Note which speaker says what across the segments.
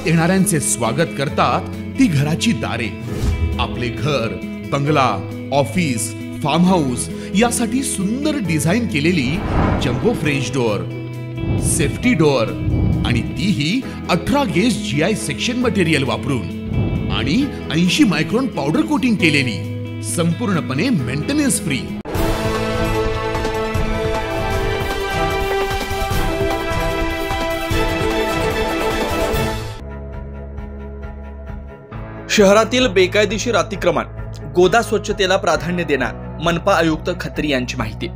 Speaker 1: येणाऱ्यांचे स्वागत करतात ती घराची दारे। आपले घर, बंगला, ऑफिस, फार्म हाऊस यासाठी सुंदर डिझाईन केलेली jumbo French door, safety door आणि तीही 18 गेज GI सेक्शन मटेरियल वापरून आणि 80 मायक्रॉन पावडर कोटिंग केलेली, संपूर्णपणे मेंटेनन्स फ्री।
Speaker 2: शहरातील बेकायदेशीर अतिक्रमण, गोदा स्वच्छतेला प्राधान्य देणार मनपा आयुक्त खत्री यांची माहिती।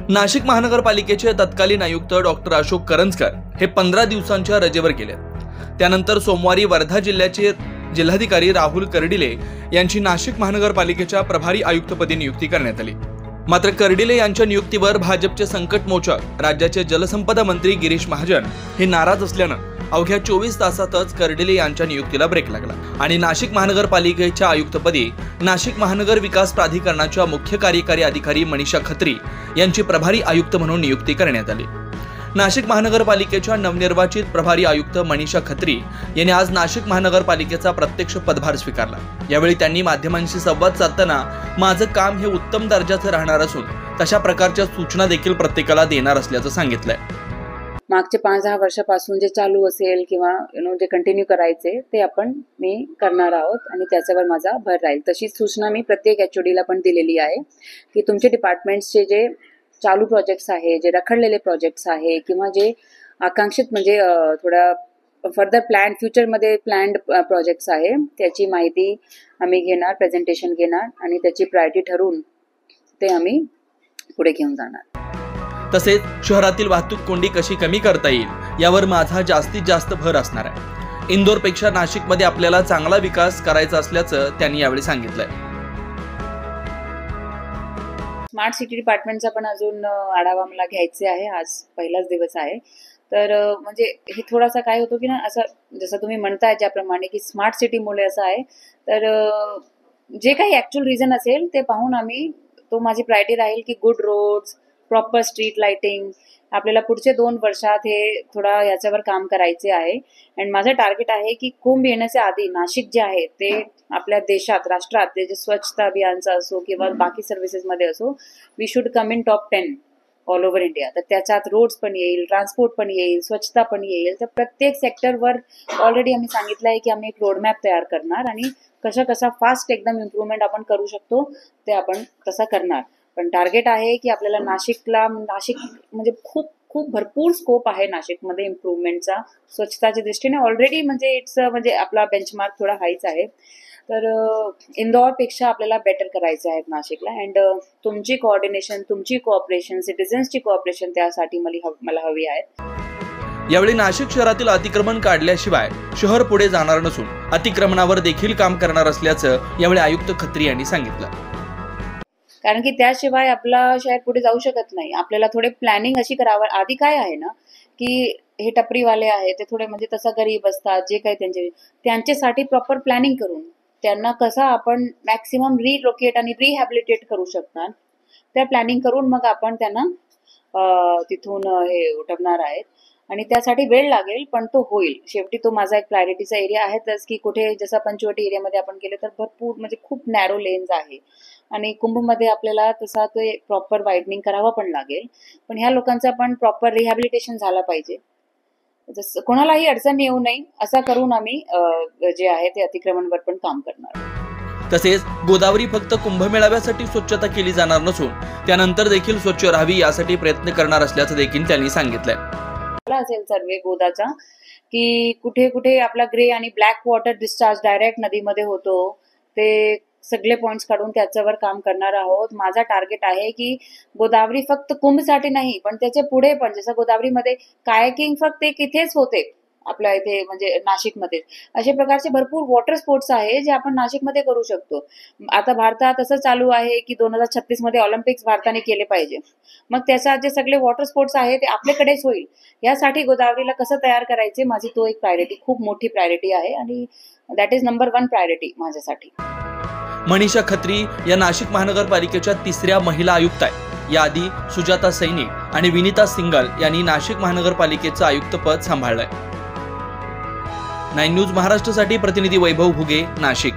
Speaker 2: नाशिक महानगरपालिकेचे तत्कालीन आयुक्त डॉक्टर अशोक करंजकर हे 15 दिवसांच्या रजेवर गेले। त्यानंतर सोमवारी वर्धा जिल्ह्याचे जिल्हाधिकारी राहुल कर्डिले यांची नाशिक महानगरपालिकेच्या प्रभारी आयुक्तपदी नियुक्ती करण्यात आली। मात्र कर्डिले यांच्या नियुक्तीवर भाजपचे संकटमोचक राज्याचे जलसंपदा मंत्री गिरीश महाजन हे नाराज असल्यानं अवघ्या 24 तासातच कर्डिले यांच्या नियुक्तीला ब्रेक लागला आणि नाशिक महानगरपालिकेच्या आयुक्तपदी नाशिक महानगर विकास प्राधिकरणाच्या मुख्य कार्यकारी अधिकारी मनीषा खत्री यांची प्रभारी आयुक्त म्हणून नियुक्ती करण्यात आली। नाशिक महानगरपालिकेच्या नवनिर्वाचित प्रभारी आयुक्त मनीषा खत्री यांनी आज नाशिक महानगरपालिकेचा प्रत्यक्ष पदभार स्वीकारला। यावेळी त्यांनी माध्यमांशी संवाद साधताना माझं काम हे उत्तम दर्जाचं राहणार असून तशा प्रकारच्या सूचना देखील प्रत्येकाला देणार असल्याचं सांगितलंय।
Speaker 3: मागचे 5-10 वर्षापासून जे चालू असेल किंवा जे कंटिन्यू करायचे ते मी करणार आहोत आणि त्याच्यावर माझा भर राहील। तशीच सूचना मी प्रत्येक HODला पण दिलेली आहे की तुमचे डिपार्टमेंट्सचे जे चालू प्रोजेक्ट्स आहे, जे रखडलेले प्रोजेक्ट्स आहे किंवा जे आकांक्षित म्हणजे थोडा फर्दर प्लॅन फ्युचरमध्ये प्लॅन्ड प्रोजेक्ट्स आहे त्याची माहिती आम्ही घेणार, प्रेझेंटेशन घेणार आणि त्याची प्रायोरिटी ठरवून ते आम्ही पुढे घेऊन जाणार।
Speaker 2: तसेच शहरातील वाहतूक कोंडी कशी कमी करता येईल यावर माझा जास्तीत जास्त भर असणार आहे। इंदोरपेक्षा नाशिकमध्ये आपल्याला चांगला विकास करायचा असल्याचं त्यांनी यावेळी सांगितलंय।
Speaker 3: स्मार्ट सिटी डिपार्टमेंटचा पण अजून आढावा मला घ्यायचे आहे। आज पहिलाच दिवस आहे तर म्हणजे हे थोडासा काय होतो की ना असं जसं तुम्ही म्हणताय ज्याप्रमाणे की स्मार्ट सिटीमुळे असं आहे तर जे काही ॲक्च्युअल रिझन असेल ते पाहून तो माझी प्रायोरिटी राहील की good roads, proper street lighting आपल्याला पुढचे 2 वर्षात हे थोडा याच्यावर काम करायचे आहे। आणि माझं टार्गेट आहे की कुंभ येण्याच्या आधी नाशिक जे आहे ते आपल्या देशात, राष्ट्रात ते जे स्वच्छता अभियानचं असो किंवा बाकी सर्व्हिसेसमध्ये असो, we should come in top 10 all over India. तर त्याच्यात रोड्स पण येईल, ट्रान्सपोर्ट पण येईल, स्वच्छता पण येईल। तर प्रत्येक सेक्टरवर ऑलरेडी आम्ही सांगितलं आहे की आम्ही एक रोडमॅप तयार करणार आणि कसा फास्ट एकदम इम्प्रूव्हमेंट आपण करू शकतो ते आपण तसा करणार। पण टार्गेट आहे की आपल्याला नाशिक म्हणजे खूप भरपूर स्कोप आहे नाशिकमध्ये इम्प्रूव्हमेंटचा स्वच्छताच्या दृष्टीने। ऑलरेडी म्हणजे आपला बेंचमार्क थोडा हाईच आहे तर इंदोरपेक्षा आपल्याला बेटर करायचं आहे नाशिकला। अँड तुमची कोऑर्डिनेशन, तुमची कोऑपरेशन, सिटिझन्सची कोऑपरेशन त्यासाठी मला हवी आहे।
Speaker 2: यावेळी नाशिक शहरातील अतिक्रमण काढल्याशिवाय शहर पुढे जाणार नसून अतिक्रमणावर देखील काम करणार असल्याचं यावेळी आयुक्त खत्री यांनी सांगितलं।
Speaker 3: कारण की त्याशिवाय आपला शहर पुढे जाऊ शकत नाही। आपल्याला थोडे प्लॅनिंग अशी करावं। आधी काय आहे ना की हे टपरीवाले आहे ते थोडे म्हणजे तसं गरीब असतात, जे काही त्यांच्यासाठी प्रॉपर प्लॅनिंग करून त्यांना कसं आपण मॅक्सिमम रिलोकेट आणि रिहॅबिलिटेट करू शकणार त्या प्लॅनिंग करून मग आपण त्यांना तिथून हे उठवणार आहेत आणि त्यासाठी वेळ लागेल पण तो होईल। शेवटी तो माझा एक प्रायोरिटीचा एरिया आहेच की कुठे जसं पंचवटी एरियामध्ये आपण गेले तर भरपूर म्हणजे खूप नॅरो लेन्स आहे आणि कुंभमध्ये आपल्याला तसा ते प्रॉपर वाईडनिंग करावं पण लागेल। पण ह्या लोकांचा पण प्रॉपर रिहॅबिलिटेशन झाला पाहिजे, जसं कोणालाही अडचण येऊ नये असा करून आम्ही जे आहे ते अतिक्रमणवर पण काम करणार।
Speaker 2: तसेच गोदावरी फक्त कुंभमेळाव्यासाठी स्वच्छता केली जाणार नसून त्यानंतर देखील स्वच्छ राहावी यासाठी प्रयत्न करणार असल्याचं देखील त्यांनी सांगितलंय।
Speaker 3: असेल सर्वे गोदाचा की कुठे कुठे आपला ग्रे आणि ब्लॅक वॉटर डिस्चार्ज डायरेक्ट नदीमध्ये होतो ते सगळे पॉइंट्स काढून त्याच्यावर काम करणार आहोत। माझा टार्गेट आहे की गोदावरी फक्त कुंभसाठी नाही पण त्याच्या पुढे पण, जसं गोदावरीमध्ये कायाकिंग फक्त इथेच होते आपल्या इथे म्हणजे नाशिकमध्ये, अशा प्रकारचे भरपूर वॉटर स्पोर्ट्स आहे जे आपण नाशिकमध्ये करू शकतो। आता भारतात असं चालू आहे की 2036 मध्ये ऑलिम्पिक्स भारताने केले पाहिजे, मग त्याच्यात जे सगळे वॉटर स्पोर्ट्स आहे ते आपल्याकडेच होईल। यासाठी गोदावरीला कसं तयार करायचे माझी तो एक प्रायोरिटी, खूप मोठी प्रायोरिटी आहे आणि दॅट इज नंबर 1 प्रायोरिटी माझ्यासाठी।
Speaker 2: मनीषा खत्री या नाशिक महानगरपालिकेच्या 3ऱ्या महिला आयुक्त आहेत। याआधी सुजाता सैनिक आणि विनीता सिंगल यांनी नाशिक महानगरपालिकेचं आयुक्तपद सांभाळलंय। 9 न्यूज महाराष्ट्रासाठी प्रतिनिधी वैभव भुगे, नाशिक.